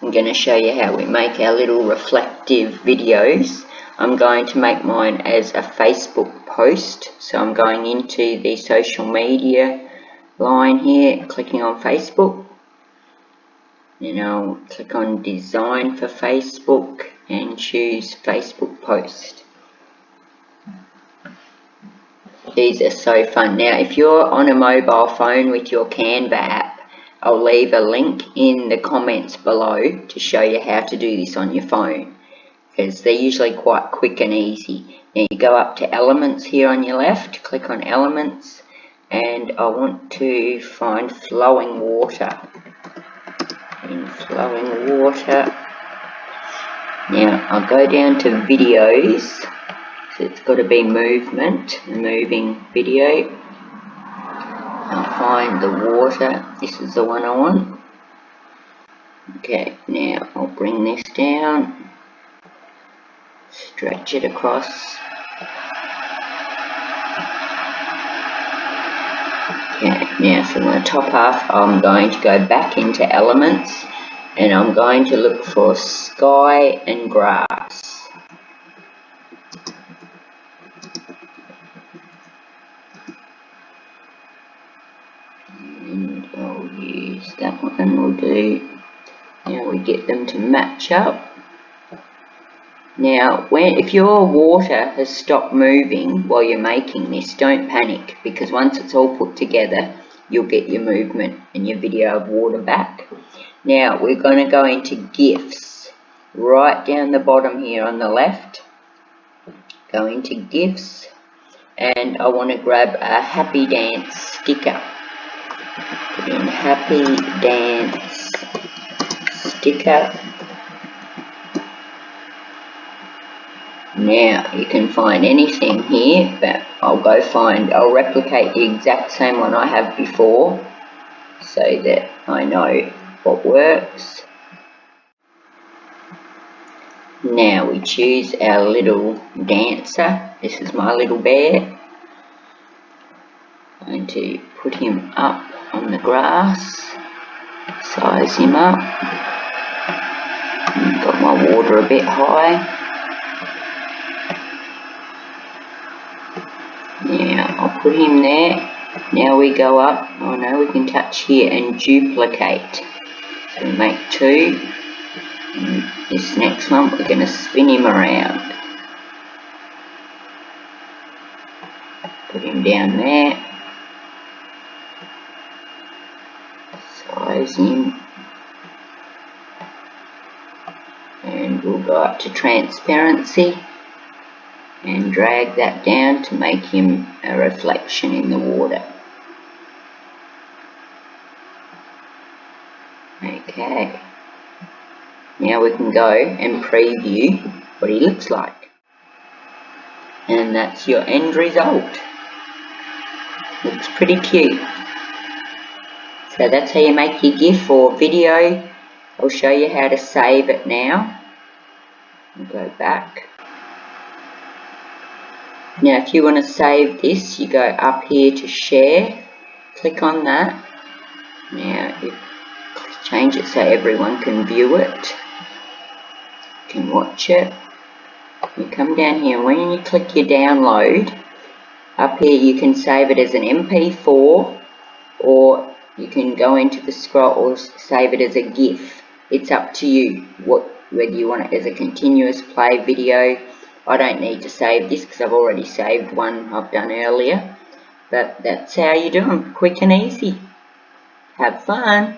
I'm going to show you how we make our little reflective videos. I'm going to make mine as a Facebook post. So I'm going into the social media line here, clicking on Facebook. Then I'll click on design for Facebook and choose Facebook post. These are so fun. Now if you're on a mobile phone with your CANVA app, I'll leave a link in the comments below to show you how to do this on your phone, because they're usually quite quick and easy. Now you go up to elements here on your left, click on elements, and I want to find flowing water. In flowing water, now I'll go down to videos, so it's got to be movement, moving video. I'll find the water, this is the one I want. Okay, now I'll bring this down, stretch it across. Okay, now from the top half I'm going to go back into elements and I'm going to look for sky and grass. And I'll use that one, we'll do. Now we get them to match up. Now if your water has stopped moving while you're making this, don't panic, because once it's all put together you'll get your movement and your video of water back. Now we're going to go into GIFs, right down the bottom here on the left. Go into GIFs and I want to grab a happy dance sticker. Put in happy dance sticker. Now you can find anything here, but I'll replicate the exact same one I have before so that I know what works. Now we choose our little dancer. This is my little bear. I'm going to put him up on the grass, size him up. Got my water a bit high. Now I'll put him there. Now we go up. Oh no, we can touch here and duplicate. So we make two. And this next one we're going to spin him around. Put him down there. Size him. And we'll go up to transparency and drag that down to make him a reflection in the water. Okay, now we can go and preview what he looks like, and that's your end result. Looks pretty cute. So that's how you make your GIF or video. I'll show you how to save it now. We'll go back. Now if you want to save this, you go up here to share, click on that. Now you change it so everyone can view it, can watch it. You come down here and when you click your download, up here you can save it as an MP4 or you can go into the scroll or save it as a GIF. It's up to you whether you want it as a continuous play video. I don't need to save this because I've already saved one I've done earlier. But that's how you do them, quick and easy. Have fun.